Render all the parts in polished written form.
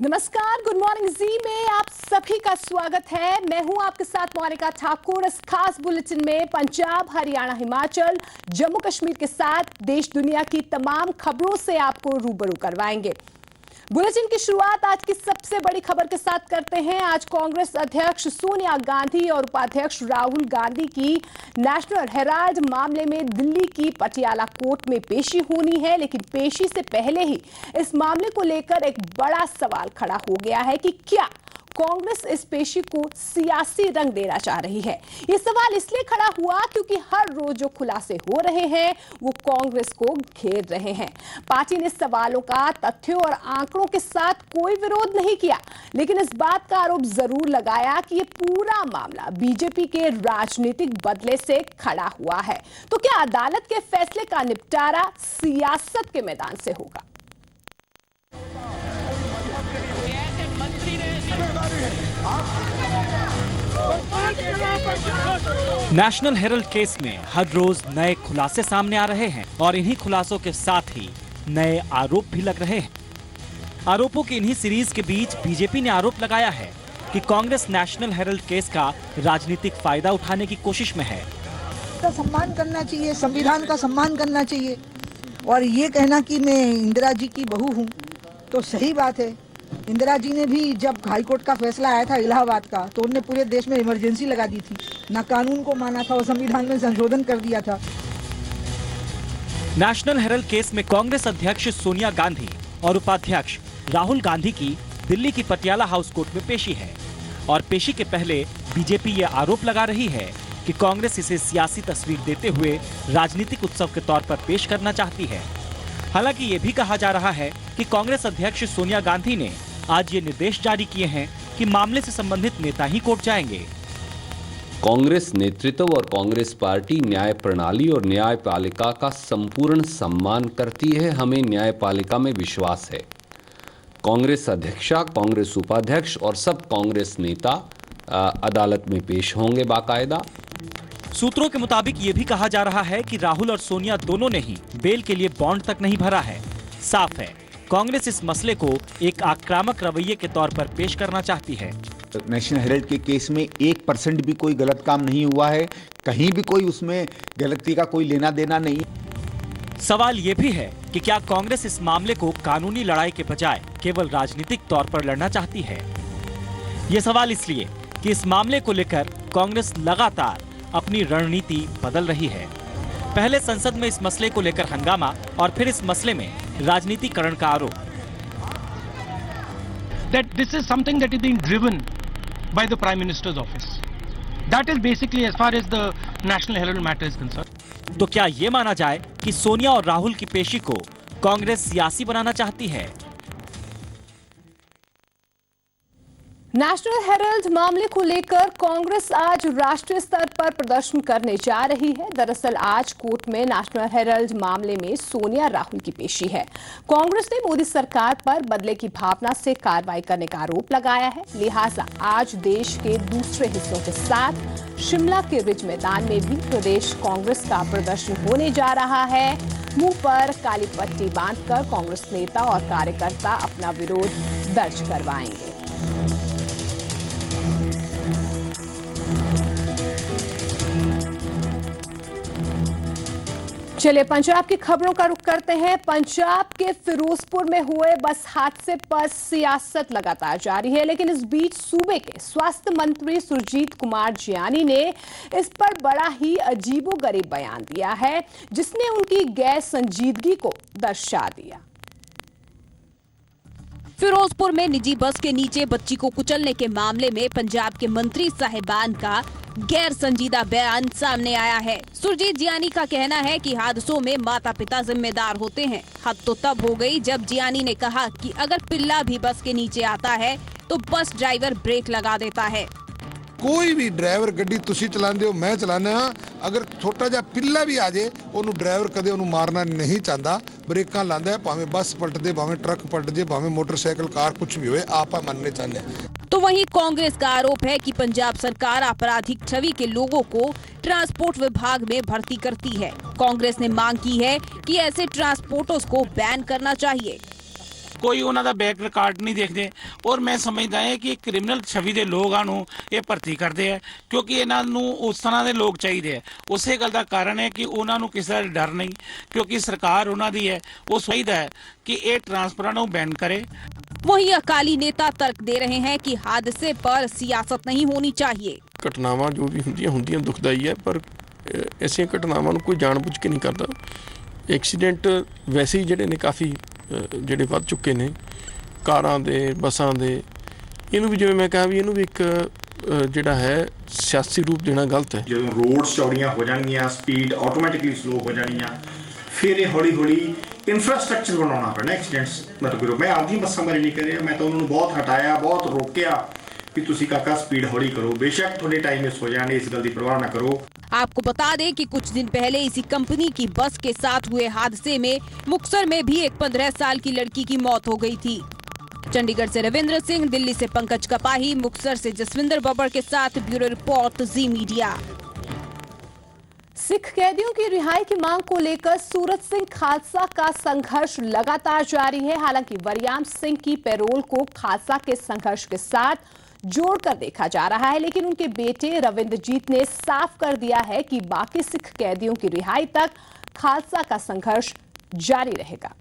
नमस्कार, good morning जी में आप सभी का स्वागत है। मैं हूं आपके साथ मोनिका ठाकुर। इस खास बुलेटिन में पंजाब, हरियाणा, हिमाचल, जम्मू कश्मीर के साथ देश दुनिया की तमाम खबरों से आपको रूबरू करवाएंगे। बुलेटिन की शुरुआत आज की सबसे बड़ी खबर के साथ करते हैं। आज कांग्रेस अध्यक्ष सोनिया गांधी और उपाध्यक्ष राहुल गांधी की नेशनल हेराल्ड मामले में दिल्ली की पटियाला कोर्ट में पेशी होनी है, लेकिन पेशी से पहले ही इस मामले को लेकर एक बड़ा सवाल खड़ा हो गया है कि क्या कांग्रेस इस पेशी को सियासी रंग देना चाह रही है। यह सवाल इसलिए खड़ा हुआ क्योंकि हर रोज जो खुलासे हो रहे हैं वो कांग्रेस को घेर रहे हैं। पार्टी ने सवालों का तथ्यों और आंकड़ों के साथ कोई विरोध नहीं किया, लेकिन इस बात का आरोप जरूर लगाया कि ये पूरा मामला बीजेपी के राजनीतिक बदले से खड़ा हुआ है। तो क्या अदालत के फैसले का निपटारा सियासत के मैदान से होगा? नेशनल हेराल्ड केस में हर रोज नए खुलासे सामने आ रहे हैं और इन्हीं खुलासों के साथ ही नए आरोप भी लग रहे हैं। आरोपों की इन्हीं सीरीज के बीच बीजेपी ने आरोप लगाया है कि कांग्रेस नेशनल हेराल्ड केस का राजनीतिक फायदा उठाने की कोशिश में है। का सम्मान करना चाहिए, संविधान का सम्मान करना चाहिए। और ये कहना कि मैं इंदिरा जी की बहू हूँ तो सही बात है। इंदिरा जी ने भी जब हाईकोर्ट का फैसला आया था इलाहाबाद का, तो उन्होंने पूरे देश में इमरजेंसी लगा दी थी, ना कानून को माना था और संविधान में संशोधन कर दिया था। नेशनल हेराल्ड केस में कांग्रेस अध्यक्ष सोनिया गांधी और उपाध्यक्ष राहुल गांधी की दिल्ली की पटियाला हाउस कोर्ट में पेशी है और पेशी के पहले बीजेपी ये आरोप लगा रही है कि कांग्रेस इसे सियासी तस्वीर देते हुए राजनीतिक उत्सव के तौर पर पेश करना चाहती है। हालांकि ये भी कहा जा रहा है कि कांग्रेस अध्यक्ष सोनिया गांधी ने आज ये निर्देश जारी किए हैं कि मामले से संबंधित नेता ही कोर्ट जाएंगे। कांग्रेस नेतृत्व और कांग्रेस पार्टी न्याय प्रणाली और न्यायपालिका का संपूर्ण सम्मान करती है। हमें न्यायपालिका में विश्वास है। कांग्रेस अध्यक्षा, कांग्रेस उपाध्यक्ष और सब कांग्रेस नेता अदालत में पेश होंगे बाकायदा। सूत्रों के मुताबिक ये भी कहा जा रहा है कि राहुल और सोनिया दोनों ने ही बेल के लिए बॉन्ड तक नहीं भरा है। साफ है, कांग्रेस इस मसले को एक आक्रामक रवैये के तौर पर पेश करना चाहती है। नेशनल हेराल्ड के केस में 1% भी कोई गलत काम नहीं हुआ है, कहीं भी कोई उसमें गलती का कोई लेना देना नहीं। सवाल ये भी है कि क्या कांग्रेस इस मामले को कानूनी लड़ाई के बजाय केवल राजनीतिक तौर पर लड़ना चाहती है। ये सवाल इसलिए कि इस मामले को लेकर कांग्रेस लगातार अपनी रणनीति बदल रही है। पहले संसद में इस मसले को लेकर हंगामा और फिर इस मसले में राजनीतिकरण का आरोप। That this is something that is being driven by the Prime Minister's office. That is basically as far as the National Herald matter is concerned. तो क्या ये माना जाए कि सोनिया और राहुल की पेशी को कांग्रेस सियासी बनाना चाहती है? नेशनल हेराल्ड मामले को लेकर कांग्रेस आज राष्ट्रीय स्तर पर प्रदर्शन करने जा रही है। दरअसल आज कोर्ट में नेशनल हेराल्ड मामले में सोनिया राहुल की पेशी है। कांग्रेस ने मोदी सरकार पर बदले की भावना से कार्रवाई करने का आरोप लगाया है, लिहाजा आज देश के दूसरे हिस्सों के साथ शिमला के रिज मैदान में भी प्रदेश कांग्रेस का प्रदर्शन होने जा रहा है। मुंह पर काली पट्टी बांधकर कांग्रेस नेता और कार्यकर्ता अपना विरोध दर्ज करवाएंगे। चलिए पंजाब की खबरों का रुख करते हैं। पंजाब के फिरोजपुर में हुए बस हादसे पर सियासत लगातार जारी है, लेकिन इस बीच सूबे के स्वास्थ्य मंत्री सुरजीत कुमार जियानी ने इस पर बड़ा ही अजीबोगरीब बयान दिया है, जिसने उनकी गैर संजीदगी को दर्शा दिया। फिरोजपुर में निजी बस के नीचे बच्ची को कुचलने के मामले में पंजाब के मंत्री साहिबान का गैर संजीदा बयान सामने आया है। सुरजीत जियानी का कहना है कि हादसों में माता पिता जिम्मेदार होते हैं। हद तो तब हो गई जब जियानी ने कहा कि अगर पिल्ला भी बस के नीचे आता है तो बस ड्राइवर ब्रेक लगा देता है। कोई भी ड्राइवर गड्डी तुसी चलाते हो, मैं चलाना, अगर छोटा जा पिल्ला भी आ जाए ਉਹਨੂੰ ड्राइवर कदे ਉਹਨੂੰ मारना नहीं चाहता, ब्रेकां लांदा है, भावें बस पलट दे, भावें ट्रक पलट दे, भावें मोटरसाइकिल कार कुछ भी होए, आप मानने चाहते हैं। तो वहीं कांग्रेस का आरोप है कि पंजाब सरकार आपराधिक छवि के लोगों को ट्रांसपोर्ट विभाग में भर्ती करती है। कांग्रेस ने मांग की है कि ऐसे ट्रांसपोर्टर्स को बैन करना चाहिए। ਕੋਈ ਉਹਨਾਂ ਦਾ ਬੈਕ ਰਿਕਾਰਡ ਨਹੀਂ ਦੇਖਦੇ। ਔਰ ਮੈਂ ਸਮਝਦਾ ਹਾਂ ਕਿ ਕ੍ਰਿਮੀਨਲ ਛਵੀ ਦੇ ਲੋਕਾਂ ਨੂੰ ਇਹ ਭਰਤੀ ਕਰਦੇ ਆ ਕਿਉਂਕਿ ਇਹਨਾਂ ਨੂੰ ਉਸ ਤਰ੍ਹਾਂ ਦੇ ਲੋਕ ਚਾਹੀਦੇ ਆ। ਉਸੇ ਗੱਲ ਦਾ ਕਾਰਨ ਹੈ ਕਿ ਉਹਨਾਂ ਨੂੰ ਕਿਸੇ ਦਾ ਡਰ ਨਹੀਂ, क्योंकि सरकार ਉਹਨਾਂ ਦੀ ਹੈ। ਉਹ ਚਾਹੀਦਾ ਹੈ कि ये ट्रांसफर ਨੂੰ बैन करे। वहीं अकाली नेता तर्क दे रहे हैं कि हादसे पर सियासत नहीं होनी चाहिए। घटनावां जो भी ਹੁੰਦੀਆਂ ਦੁਖਦਾਈ ਹੈ, ਪਰ ਐਸੀਆਂ ਘਟਨਾਵਾਂ ਨੂੰ ਕੋਈ ਜਾਣਬੁੱਝ ਕੇ ਨਹੀਂ ਕਰਦਾ। ਐਕਸੀਡੈਂਟ ਵੈਸੇ ਹੀ ਜਿਹੜੇ ਨੇ ਕਾਫੀ ਜਿਹੜੇ ਵੱਧ ਚੁੱਕੇ ਨੇ, ਕਾਰਾਂ ਦੇ, ਬੱਸਾਂ ਦੇ। ਇਹਨੂੰ ਵੀ ਜਿਵੇਂ ਮੈਂ ਕਹਾਂ ਵੀ ਇਹਨੂੰ ਵੀ ਇੱਕ ਜਿਹੜਾ ਹੈ ਸਿਆਸੀ ਰੂਪ ਦੇਣਾ ਗਲਤ ਹੈ। ਜਦੋਂ ਰੋਡਸ ਚੌੜੀਆਂ ਹੋ ਜਾਣਗੀਆਂ, ਸਪੀਡ ਆਟੋਮੈਟਿਕਲੀ ਸਲੋ ਹੋ ਜਾਣੀਆਂ, फिर ये हौली हौली इंफ्रास्ट्रक्चर बनाना पैना। एक्सीडेंट्स मतलब मैं आपकी बसा बारे नहीं कर रहा, मैं तो उन्होंने बहुत हटाया, बहुत रोकया कि तुसी काका स्पीड हौली करो, बेशक थोड़े टाइम मिस हो जाने, इस गल की परवाह ना करो। आपको बता दें कि कुछ दिन पहले इसी कंपनी की बस के साथ हुए हादसे में मुक्तसर में भी एक 15 साल की लड़की की मौत हो गई थी। चंडीगढ़ से रविंद्र सिंह, दिल्ली से पंकज कपाही, मुक्तसर से जसविंदर बब्बर के साथ ब्यूरो रिपोर्ट जी मीडिया। सिख कैदियों की रिहाई की मांग को लेकर सूरत सिंह खालसा का संघर्ष लगातार जारी है। हालांकि वरयाम सिंह की पैरोल को खालसा के संघर्ष के साथ जोड़कर देखा जा रहा है, लेकिन उनके बेटे रविंद्रजीत ने साफ कर दिया है कि बाकी सिख कैदियों की रिहाई तक खालसा का संघर्ष जारी रहेगा।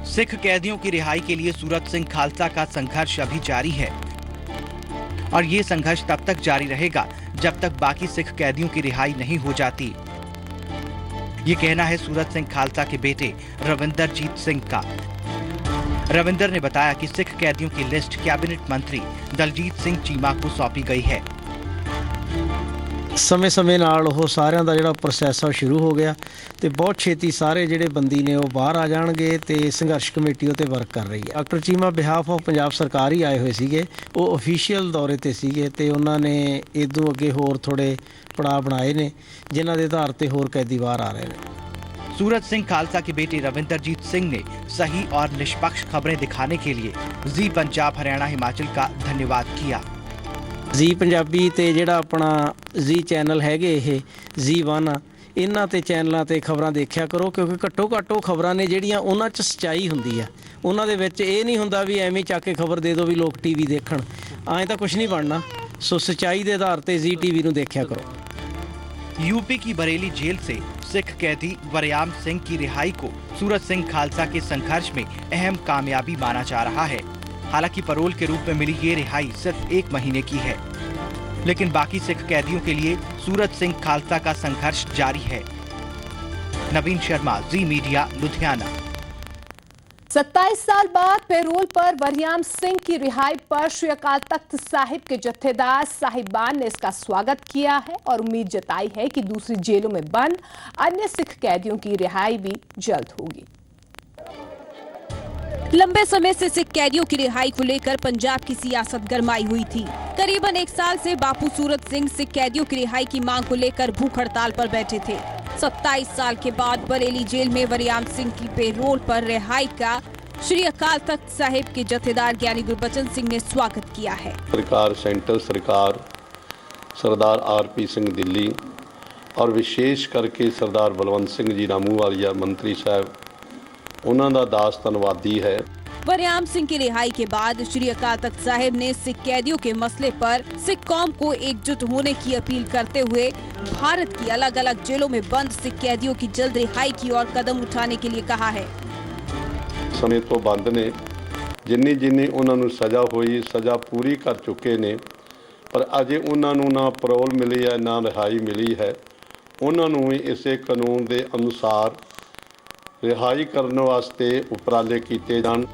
सिख कैदियों की रिहाई के लिए सूरत सिंह खालसा का संघर्ष अभी जारी है और ये संघर्ष तब तक जारी रहेगा जब तक बाकी सिख कैदियों की रिहाई नहीं हो जाती। ये कहना है सूरत सिंह खालसा के बेटे रविंदरजीत सिंह का। रविंदर ने बताया कि सिख कैदियों की लिस्ट कैबिनेट मंत्री दलजीत सिंह चीमा को सौंपी गई है। ਸਮੇਂ ਨਾਲ ਉਹ ਸਾਰਿਆਂ ਦਾ ਜਿਹੜਾ ਪ੍ਰੋਸੈਸ ਆ ਸ਼ੁਰੂ ਹੋ ਗਿਆ ਤੇ ਬਹੁਤ ਛੇਤੀ ਸਾਰੇ ਜਿਹੜੇ ਬੰਦੀ ਨੇ ਉਹ ਬਾਹਰ ਆ ਜਾਣਗੇ ਤੇ ਸੰਘਰਸ਼ ਕਮੇਟੀ ਉਹ ਤੇ ਵਰਕ ਕਰ ਰਹੀ ਹੈ। Doctor Cheema behalf of Punjab ਸਰਕਾਰ ਹੀ ਆਏ ਹੋਏ ਸੀਗੇ, ਉਹ ਅਫੀਸ਼ੀਅਲ ਦੌਰੇ ਤੇ ਸੀਗੇ ਤੇ ਉਹਨਾਂ ਨੇ ਇਦੋਂ ਅੱਗੇ ਹੋਰ ਥੋੜੇ ਪੜਾਅ ਬਣਾਏ ਨੇ ਜਿਨ੍ਹਾਂ ਦੇ ਆਧਾਰ ਤੇ ਹੋਰ ਕੈਦੀ ਬਾਹਰ ਆ ਰਹੇ ਨੇ। सूरत सिंह खालसा के बेटे रविंदरजीत सिंह ने सही और निष्पक्ष खबरें दिखाने के लिए जी पंजाब हरियाणा हिमाचल का धन्यवाद किया। जी पंजाबी ते ਜਿਹੜਾ ਆਪਣਾ जी ਚੈਨਲ ਹੈਗੇ ਇਹ जी1 ਆ, ਇਹਨਾਂ ਤੇ ਚੈਨਲਾਂ ਤੇ ਖਬਰਾਂ ਦੇਖਿਆ ਕਰੋ ਕਿਉਂਕਿ ਘੱਟੋ ਘੱਟ ਉਹ ਖਬਰਾਂ ਨੇ ਜਿਹੜੀਆਂ ਉਹਨਾਂ 'ਚ ਸੱਚਾਈ ਹੁੰਦੀ ਆ। ਉਹਨਾਂ ਦੇ ਵਿੱਚ ਇਹ ਨਹੀਂ ਹੁੰਦਾ ਵੀ ਐਵੇਂ ਚੱਕ ਕੇ ਖਬਰ ਦੇ ਦਿਓ ਵੀ ਲੋਕ ਟੀਵੀ ਦੇਖਣ, ਐਂ ਤਾਂ ਕੁਝ ਨਹੀਂ ਬਣਨਾ। ਸੋ ਸੱਚਾਈ ਦੇ ਆਧਾਰ ਤੇ जी टीवी ਨੂੰ ਦੇਖਿਆ ਕਰੋ। यूपी की बरेली जेल से सिख कैदी वरयाम सिंह की रिहाई को सूरत सिंह खालसा के संघर्ष में अहम कामयाबी माना जा रहा है। हालांकि परोल के रूप में मिली ये रिहाई सिर्फ 1 महीने की है, लेकिन बाकी सिख कैदियों के लिए सूरत सिंह खालसा का संघर्ष जारी है। नवीन शर्मा, जी मीडिया, लुधियाना। 27 साल बाद पैरोल पर वरयाम सिंह की रिहाई पर श्री अकाल तख्त साहिब के जत्थेदार साहिबान ने इसका स्वागत किया है और उम्मीद जताई है कि दूसरी जेलों में बंद अन्य सिख कैदियों की रिहाई भी जल्द होगी। लंबे समय से सिख कैदियों की रिहाई को लेकर पंजाब की सियासत गरमाई हुई थी। करीबन 1 साल से बापू सूरत सिंह सिख कैदियों की रिहाई की मांग को लेकर भूख हड़ताल पर बैठे थे। 27 साल के बाद बरेली जेल में वरयाम सिंह की पेरोल पर रिहाई का श्री अकाल तख्त साहिब के जत्थेदार ज्ञानी गुरबचन सिंह ने स्वागत किया है। सरकार, सेंट्रल सरकार, सरदार RP सिंह दिल्ली और विशेष करके सरदार बलवंत सिंह जी रामूवालिया मंत्री साहब, उन्हों का दास धन्यवादी है। वरयाम सिंह की रिहाई के बाद श्री अकाल तख्त साहिब ने सिख कैदियों के मसले पर सिख कौम को एकजुट होने की अपील करते हुए भारत की अलग अलग जेलों में बंद सिख कैदियों की जल्द रिहाई की ओर कदम उठाने के लिए कहा है। समय तो बंद ने जिन्नी जिन्नी उन्होंने सज़ा हुई, सज़ा पूरी कर चुके ने, पर अजे उन्होंने ना परोल मिली है ना रिहाई मिली है। उन्होंने भी इसे कानून के अनुसार रिहाई करने वास्ते उपराले किए जान।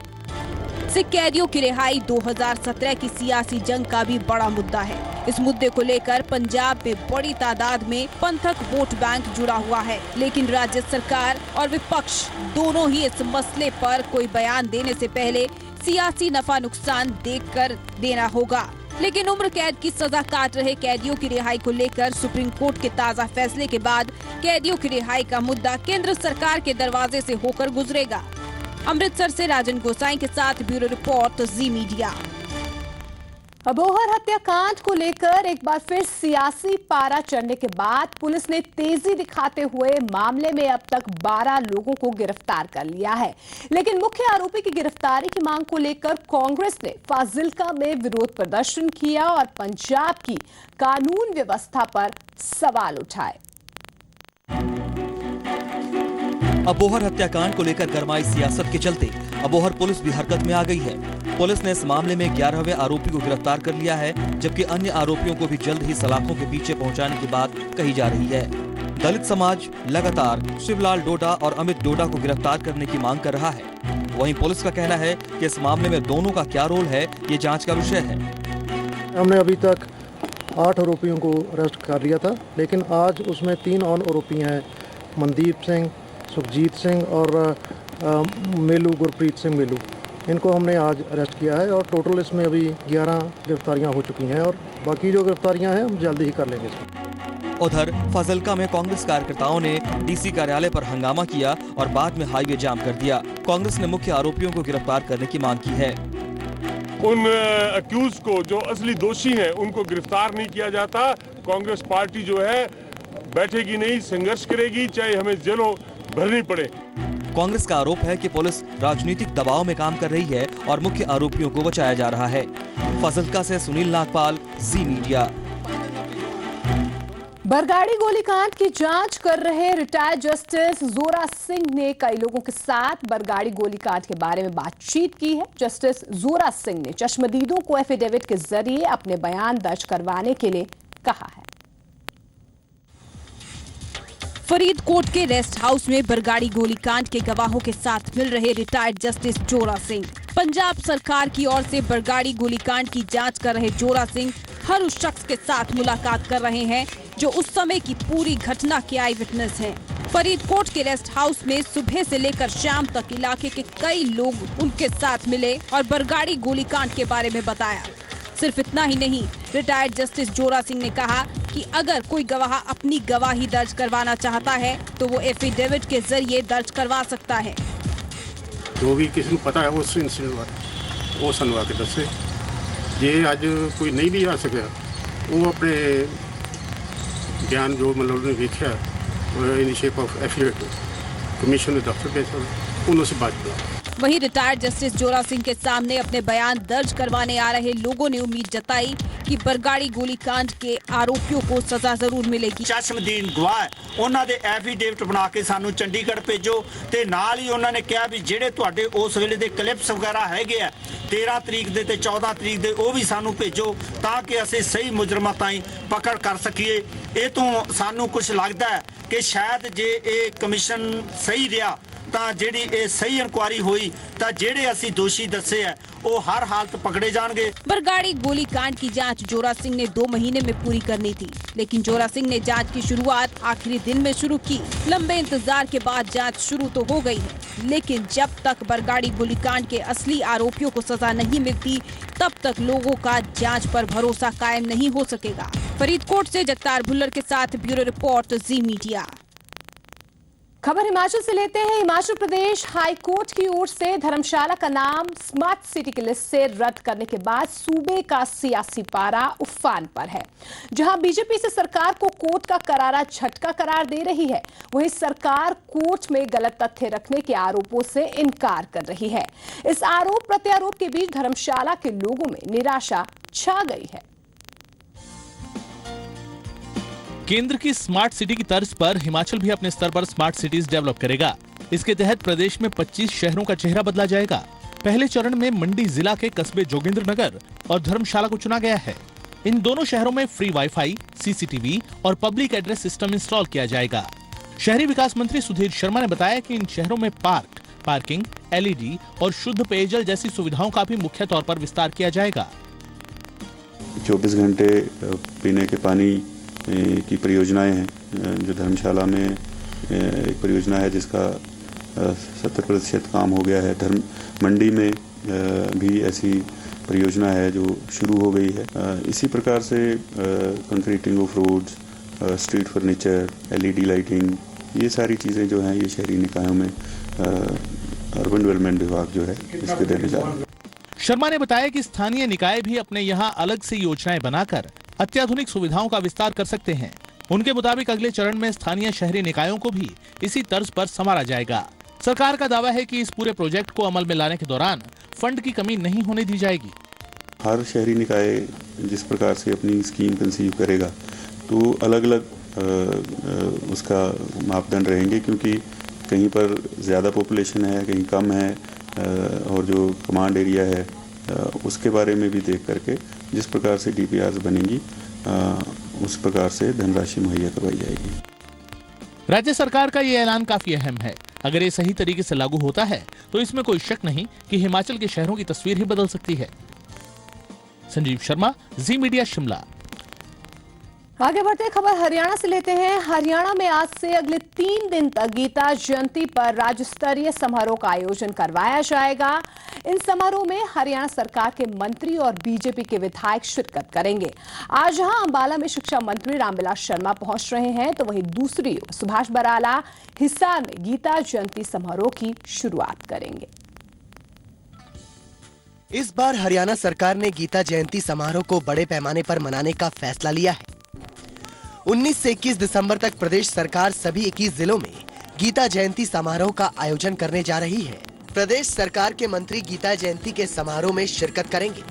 सिख कैदियों की रिहाई 2017 की सियासी जंग का भी बड़ा मुद्दा है। इस मुद्दे को लेकर पंजाब में बड़ी तादाद में पंथक वोट बैंक जुड़ा हुआ है, लेकिन राज्य सरकार और विपक्ष दोनों ही इस मसले पर कोई बयान देने से पहले सियासी नफा नुकसान देखकर देना होगा। लेकिन उम्र कैद की सजा काट रहे कैदियों की रिहाई को लेकर सुप्रीम कोर्ट के ताज़ा फैसले के बाद कैदियों की रिहाई का मुद्दा केंद्र सरकार के दरवाजे से होकर गुजरेगा। अमृतसर से राजन गोसाई के साथ ब्यूरो रिपोर्ट, जी मीडिया। अबोहर हत्याकांड को लेकर एक बार फिर सियासी पारा चढ़ने के बाद पुलिस ने तेजी दिखाते हुए मामले में अब तक 12 लोगों को गिरफ्तार कर लिया है। लेकिन मुख्य आरोपी की गिरफ्तारी की मांग को लेकर कांग्रेस ने फाजिल्का में विरोध प्रदर्शन किया और पंजाब की कानून व्यवस्था पर सवाल उठाए। अबोहर हत्याकांड को लेकर गरमाई सियासत के चलते अबोहर पुलिस भी हरकत में आ गई है। पुलिस ने इस मामले में 11वें आरोपी को गिरफ्तार कर लिया है, जबकि अन्य आरोपियों को भी जल्द ही सलाखों के पीछे पहुंचाने की बात कही जा रही है। दलित समाज लगातार शिवलाल डोडा और अमित डोडा को गिरफ्तार करने की मांग कर रहा है। वहीं पुलिस का कहना है कि इस मामले में दोनों का क्या रोल है, ये जाँच का विषय है। हमने अभी तक 8 आरोपियों को अरेस्ट कर लिया था, लेकिन आज उसमें 3 और आरोपी हैं, मनदीप सिंह, सुखजीत सिंह और मेलू गुरप्रीत सिंह मेलू। इनको हमने आज अरेस्ट किया है और टोटल इसमें अभी 11 गिरफ्तारियां हो चुकी हैं और बाकी जो गिरफ्तारियां हैं हम जल्दी ही कर लेंगे। उधर फाजिल्का में कांग्रेस कार्यकर्ताओं ने डीसी कार्यालय पर हंगामा किया और बाद में हाईवे जाम कर दिया। कांग्रेस ने मुख्य आरोपियों को गिरफ्तार करने की मांग की है। उन अक्यूज को, जो असली दोषी हैं, उनको गिरफ्तार नहीं किया जाता। कांग्रेस पार्टी जो है बैठेगी नहीं, संघर्ष करेगी, चाहे हमें जेलों भरनी पड़े। कांग्रेस का आरोप है कि पुलिस राजनीतिक दबाव में काम कर रही है और मुख्य आरोपियों को बचाया जा रहा है। फाजिल्का से सुनील नागपाल, जी मीडिया। बरगाड़ी गोलीकांड की जांच कर रहे रिटायर्ड जस्टिस जोरा सिंह ने कई लोगों के साथ बरगाड़ी गोलीकांड के बारे में बातचीत की है। जस्टिस जोरा सिंह ने चश्मदीदों को एफिडेविट के जरिए अपने बयान दर्ज करवाने के लिए कहा है। फरीदकोट के रेस्ट हाउस में बरगाड़ी गोलीकांड के गवाहों के साथ मिल रहे रिटायर्ड जस्टिस जोरा सिंह। पंजाब सरकार की ओर से बरगाड़ी गोलीकांड की जांच कर रहे जोरा सिंह हर उस शख्स के साथ मुलाकात कर रहे हैं जो उस समय की पूरी घटना के आई विटनेस हैं। फरीदकोट के रेस्ट हाउस में सुबह से लेकर शाम तक इलाके के कई लोग उनके साथ मिले और बरगाड़ी गोलीकांड के बारे में बताया। सिर्फ इतना ही नहीं, रिटायर्ड जस्टिस जोरा सिंह ने कहा कि अगर कोई गवाह अपनी गवाही दर्ज करवाना चाहता है तो वो एफिडेविट के जरिए दर्ज करवा सकता है। जो भी किसी को पता है उस इंसिडेंट वो सुनवा के दसे। जे आज कोई नहीं भी आ सका, वो अपने ज्ञान जो मतलब ने देखा in shape of affidavit commission दफ्तर के उन्होंने बात किया। वहीं रिटायर्ड जस्टिस जोरा सिंह के सामने अपने बयान दर्ज करवाने आ रहे लोगों ने उम्मीद जताई कि बरगाड़ी गोलीकांड के आरोपियों को सजा जरूर मिलेगी। चश्मदीद गवाह उन्हां दे एफिडेविट बना के सानू चंडीगढ़ भेजो ते नाल ही उन्होंने कहा भी ਜਿਹੜੇ ਤੁਹਾਡੇ ਉਸ ਵੇਲੇ ਦੇ ਕਲਿੱਪਸ ਵਗੈਰਾ ਹੈਗੇ ਆ 13 ਤਰੀਕ ਦੇ ਤੇ 14 ਤਰੀਕ ਦੇ ਉਹ ਵੀ ਸਾਨੂੰ ਭੇਜੋ ਤਾਂ ਕਿ ਅਸੀਂ ਸਹੀ ਮੁਜਰਮਾਂ ਤਾਈਂ ਪਕੜ ਕਰ ਸਕੀਏ। ਇਹ ਤੋਂ ਸਾਨੂੰ ਕੁਝ ਲੱਗਦਾ ਹੈ ਕਿ ਸ਼ਾਇਦ ਜੇ ਇਹ ਕਮਿਸ਼ਨ ਸਹੀ ਰਿਹਾ ਤਾਂ ਜਿਹੜੀ ਇਹ ਸਹੀ ਇਨਕੁਆਰੀ ਹੋਈ ਤਾਂ ਜਿਹੜੇ ਅਸੀਂ ਦੋਸ਼ੀ ਦੱਸੇ ਆ वो हर हालत पकड़े जाएंगे। बरगाड़ी गोलीकांड की जांच जोरा सिंह ने 2 महीने में पूरी करनी थी, लेकिन जोरा सिंह ने जांच की शुरुआत आखिरी दिन में शुरू की। लंबे इंतजार के बाद जांच शुरू तो हो गई है, लेकिन जब तक बरगाड़ी गोलीकांड के असली आरोपियों को सजा नहीं मिलती तब तक लोगों का जांच पर भरोसा कायम नहीं हो सकेगा। फरीदकोट से जगतार भुल्लर के साथ ब्यूरो रिपोर्ट, जी मीडिया। खबर हिमाचल से लेते हैं। हिमाचल प्रदेश हाई कोर्ट की ओर से धर्मशाला का नाम स्मार्ट सिटी की लिस्ट से रद्द करने के बाद सूबे का सियासी पारा उफान पर है। जहां बीजेपी से सरकार को कोर्ट का करारा झटका करार दे रही है, वहीं सरकार कोर्ट में गलत तथ्य रखने के आरोपों से इनकार कर रही है। इस आरोप प्रत्यारोप के बीच धर्मशाला के लोगों में निराशा छा गई है। केंद्र की स्मार्ट सिटी की तर्ज पर हिमाचल भी अपने स्तर पर स्मार्ट सिटीज डेवलप करेगा। इसके तहत प्रदेश में 25 शहरों का चेहरा बदला जाएगा। पहले चरण में मंडी जिला के कस्बे जोगिंद्रनगर और धर्मशाला को चुना गया है। इन दोनों शहरों में फ्री वाईफाई, सीसीटीवी और पब्लिक एड्रेस सिस्टम इंस्टॉल किया जाएगा। शहरी विकास मंत्री सुधीर शर्मा ने बताया कि इन शहरों में पार्किंग, एलईडी और शुद्ध पेयजल जैसी सुविधाओं का भी मुख्य तौर पर विस्तार किया जाएगा। 24 घंटे पीने के पानी की परियोजनाएं हैं। जो धर्मशाला में एक परियोजना है जिसका 70% काम हो गया है। मंडी में भी ऐसी परियोजना है जो शुरू हो गई है। इसी प्रकार से concreting of roads, street furniture, LED lighting, ये सारी चीज़ें जो हैं ये शहरी निकायों में अर्बन डेवलपमेंट विभाग जो है इसके देने जा रहा है। शर्मा ने बताया कि स्थानीय निकाय भी अपने यहाँ अलग से योजनाएं बनाकर अत्याधुनिक सुविधाओं का विस्तार कर सकते हैं। उनके मुताबिक अगले चरण में स्थानीय शहरी निकायों को भी इसी तर्ज पर संवारा जाएगा। सरकार का दावा है कि इस पूरे प्रोजेक्ट को अमल में लाने के दौरान फंड की कमी नहीं होने दी जाएगी। हर शहरी निकाय जिस प्रकार से अपनी स्कीम कंसीव करेगा तो अलग अलग उसका मापदंड रहेंगे, क्योंकि कहीं पर ज़्यादा पॉपुलेशन है, कहीं कम है, और जो कमांड एरिया है उसके बारे में भी देख करके जिस प्रकार से DPRs बनेंगी उस प्रकार से धनराशि मुहैया करवाई जाएगी। राज्य सरकार का ये ऐलान काफी अहम है। अगर ये सही तरीके से लागू होता है तो इसमें कोई शक नहीं कि हिमाचल के शहरों की तस्वीर ही बदल सकती है। संजीव शर्मा, जी मीडिया, शिमला। आगे बढ़ते खबर हरियाणा से लेते हैं। हरियाणा में आज से अगले 3 दिन तक गीता जयंती पर राज्य स्तरीय समारोह का आयोजन करवाया जाएगा। इन समारोह में हरियाणा सरकार के मंत्री और बीजेपी के विधायक शिरकत करेंगे। आज जहां अंबाला में शिक्षा मंत्री रामविलास शर्मा पहुंच रहे हैं, तो वहीं दूसरी ओर सुभाष बराला हिसार में गीता जयंती समारोह की शुरुआत करेंगे। इस बार हरियाणा सरकार ने गीता जयंती समारोह को बड़े पैमाने पर मनाने का फैसला लिया है। 19 से 21 दिसंबर तक प्रदेश सरकार सभी 21 जिलों में गीता जयंती समारोह का आयोजन करने जा रही है। प्रदेश सरकार के मंत्री गीता जयंती के समारोह में शिरकत करेंगे।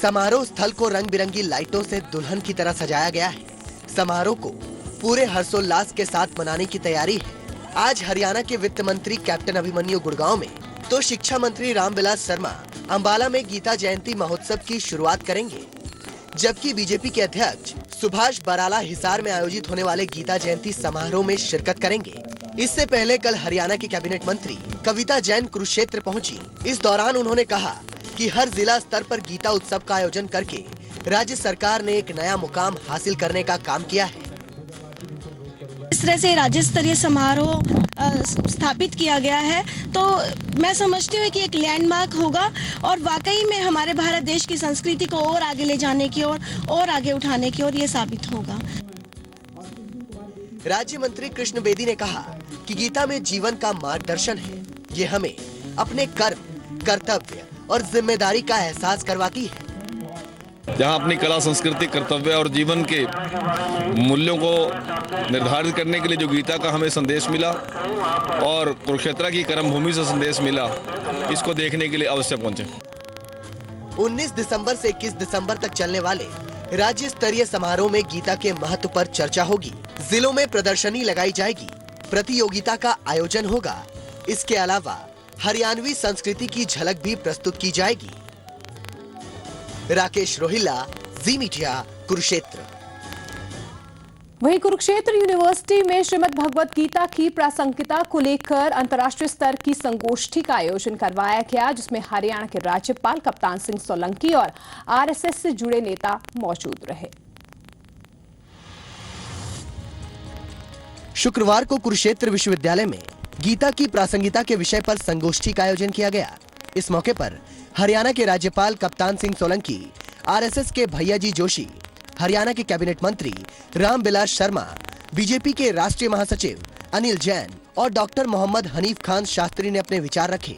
समारोह स्थल को रंग बिरंगी लाइटों से दुल्हन की तरह सजाया गया है। समारोह को पूरे हर्षोल्लास के साथ मनाने की तैयारी है। आज हरियाणा के वित्त मंत्री कैप्टन अभिमन्यु गुड़गांव में, तो शिक्षा मंत्री रामविलास शर्मा अंबाला में गीता जयंती महोत्सव की शुरुआत करेंगे, जबकि बीजेपी के अध्यक्ष सुभाष बराला हिसार में आयोजित होने वाले गीता जयंती समारोह में शिरकत करेंगे। इससे पहले कल हरियाणा की कैबिनेट मंत्री कविता जैन कुरुक्षेत्र पहुंची। इस दौरान उन्होंने कहा कि हर जिला स्तर पर गीता उत्सव का आयोजन करके राज्य सरकार ने एक नया मुकाम हासिल करने का काम किया है। इस तरह से राज्य स्तरीय समारोह स्थापित किया गया है, तो मैं समझती हूँ कि एक लैंडमार्क होगा और वाकई में हमारे भारत देश की संस्कृति को और आगे ले जाने की और आगे उठाने की ओर ये साबित होगा। राज्य मंत्री कृष्ण बेदी ने कहा कि गीता में जीवन का मार्गदर्शन है। ये हमें अपने कर्म, कर्तव्य और जिम्मेदारी का एहसास करवाती है। जहां अपनी कला, संस्कृति, कर्तव्य और जीवन के मूल्यों को निर्धारित करने के लिए जो गीता का हमें संदेश मिला और कुरुक्षेत्र की कर्म भूमि से संदेश मिला, इसको देखने के लिए अवश्य पहुंचे। 19 दिसंबर से 21 दिसंबर तक चलने वाले राज्य स्तरीय समारोह में गीता के महत्व पर चर्चा होगी। जिलों में प्रदर्शनी लगाई जाएगी, प्रतियोगिता का आयोजन होगा। इसके अलावा हरियाणवी संस्कृति की झलक भी प्रस्तुत की जाएगी। राकेश रोहिल्ला, जी मीडिया, कुरुक्षेत्र। वहीं कुरुक्षेत्र यूनिवर्सिटी में श्रीमद् भगवत गीता की प्रासंगिकता को लेकर अंतर्राष्ट्रीय स्तर की संगोष्ठी का आयोजन करवाया गया, जिसमें हरियाणा के राज्यपाल कप्तान सिंह सोलंकी और आरएसएस से जुड़े नेता मौजूद रहे। शुक्रवार को कुरुक्षेत्र विश्वविद्यालय में गीता की प्रासंगिकता के विषय पर संगोष्ठी का आयोजन किया गया। इस मौके पर हरियाणा के राज्यपाल कप्तान सिंह सोलंकी, आरएसएस के भैयाजी जोशी, हरियाणा के कैबिनेट मंत्री रामविलास शर्मा, बीजेपी के राष्ट्रीय महासचिव अनिल जैन और डॉक्टर मोहम्मद हनीफ खान शास्त्री ने अपने विचार रखे।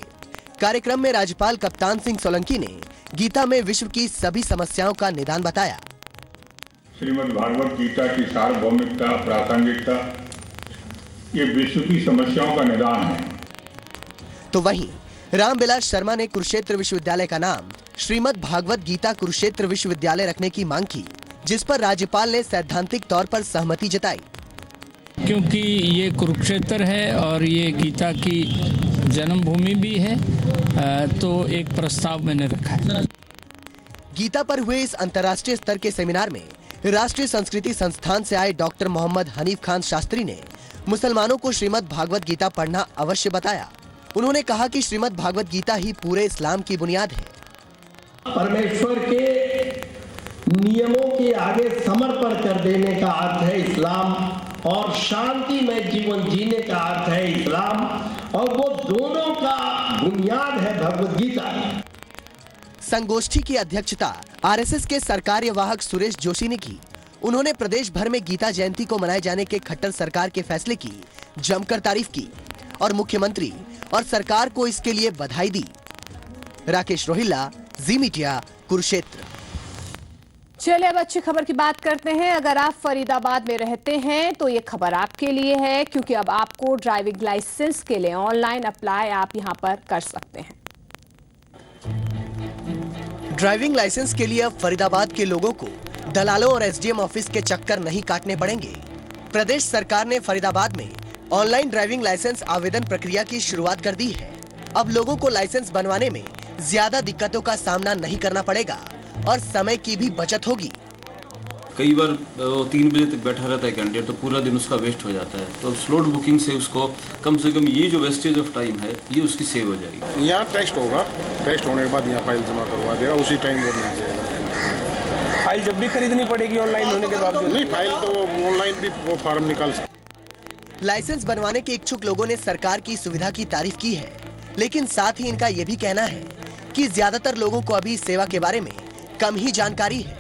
कार्यक्रम में राज्यपाल कप्तान सिंह सोलंकी ने गीता में विश्व की सभी समस्याओं का निदान बताया। श्रीमद् भागवत गीता की सार्वभौमिकता, प्रासंगिकता ये विश्व की समस्याओं का निदान है। तो वहीं रामविलास शर्मा ने कुरुक्षेत्र विश्वविद्यालय का नाम श्रीमद् भागवत गीता कुरुक्षेत्र विश्वविद्यालय रखने की मांग की, जिस पर राज्यपाल ने सैद्धांतिक तौर पर सहमति जताई। क्योंकि ये कुरुक्षेत्र है और ये गीता की जन्मभूमि भी है, तो एक प्रस्ताव मैंने रखा है। गीता पर हुए इस अंतर्राष्ट्रीय स्तर के सेमिनार में राष्ट्रीय संस्कृति संस्थान से आए डॉक्टर मोहम्मद हनीफ खान शास्त्री ने मुसलमानों को श्रीमद् भागवत गीता पढ़ना अवश्य बताया। उन्होंने कहा कि श्रीमद् भागवत गीता ही पूरे इस्लाम की बुनियाद है। परमेश्वर के नियमों के आगे समर्पण कर देने का अर्थ है इस्लाम, और शांति में जीवन जीने का अर्थ है इस्लाम, और वो दोनों का बुनियाद है भगवत गीता। संगोष्ठी की अध्यक्षता आरएसएस के सरकार्यवाहक सुरेश जोशी ने की। उन्होंने प्रदेश भर में गीता जयंती को मनाए जाने के खट्टर सरकार के फैसले की जमकर तारीफ की और मुख्यमंत्री और सरकार को इसके लिए बधाई दी। राकेश रोहिल्ला, जी मीडिया, कुरुक्षेत्र। चलिए अब अच्छी खबर की बात करते हैं। अगर आप फरीदाबाद में रहते हैं तो ये खबर आपके लिए है, क्योंकि अब आपको ड्राइविंग लाइसेंस के लिए ऑनलाइन अप्लाई आप यहां पर कर सकते हैं। ड्राइविंग लाइसेंस के लिए अब फरीदाबाद के लोगों को दलालों और एसडीएम ऑफिस के चक्कर नहीं काटने पड़ेंगे। प्रदेश सरकार ने फरीदाबाद में ऑनलाइन ड्राइविंग लाइसेंस आवेदन प्रक्रिया की शुरुआत कर दी है। अब लोगों को लाइसेंस बनवाने में ज्यादा दिक्कतों का सामना नहीं करना पड़ेगा और समय की भी बचत होगी। कई बार वो 3 बजे तक बैठा रहता है कैंडिडेट, तो पूरा दिन उसका वेस्ट हो जाता है। तो स्लॉट बुकिंग से उसको कम से कम ये जो वेस्टेज ऑफ टाइम है ये उसकी सेव हो जाएगी। यहाँ टेस्ट होगा, टेस्ट होने के बाद यहाँ फाइल जमा करवा देगा, उसी टाइम वो मिल जाएगा। फाइल जब भी खरीदनी पड़ेगी ऑनलाइन होने के बाद? नहीं, फाइल तो ऑनलाइन भी वो फॉर्म निकाल सकते। लाइसेंस बनवाने के इच्छुक लोगों ने सरकार की सुविधा की तारीफ की है, लेकिन साथ ही इनका ये भी कहना है कि ज्यादातर लोगों को अभी सेवा के बारे में कम ही जानकारी है।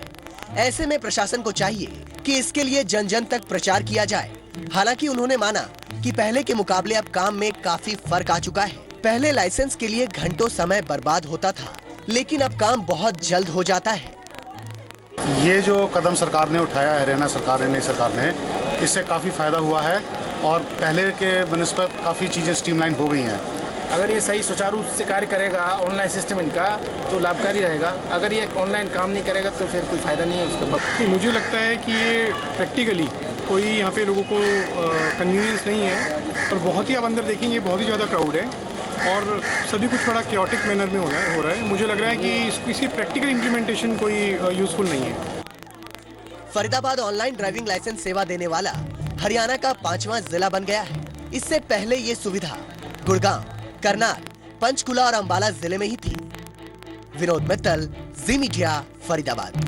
ऐसे में प्रशासन को चाहिए कि इसके लिए जन जन तक प्रचार किया जाए। हालांकि उन्होंने माना कि पहले के मुकाबले अब काम में काफी फर्क आ चुका है। पहले लाइसेंस के लिए घंटों समय बर्बाद होता था, लेकिन अब काम बहुत जल्द हो जाता है। ये जो कदम सरकार ने उठाया है, हरियाणा सरकार ने, नई सरकार ने, इससे काफी फायदा हुआ है और पहले के बनिस्बत काफी चीजें स्ट्रीमलाइन हो गई हैं। अगर ये सही सुचारू से कार्य करेगा ऑनलाइन सिस्टम इनका, तो लाभकारी रहेगा। अगर ये ऑनलाइन काम नहीं करेगा तो फिर कोई फायदा नहीं है उसका। मुझे लगता है कि ये प्रैक्टिकली कोई यहाँ पे लोगों को कन्वीनियंस नहीं है, और बहुत ही आप अंदर देखेंगे बहुत ही ज़्यादा क्राउड है और सभी कुछ बड़ा क्योटिक मैनर में हो रहा है। मुझे लग रहा है कि इसकी प्रैक्टिकल इम्प्लीमेंटेशन कोई यूजफुल नहीं है। फरीदाबाद ऑनलाइन ड्राइविंग लाइसेंस सेवा देने वाला हरियाणा का 5वां जिला बन गया है। इससे पहले ये सुविधा गुड़गांव, करनाल, पंचकुला और अंबाला जिले में ही थी। विनोद मित्तल, जी मीडिया, फरीदाबाद।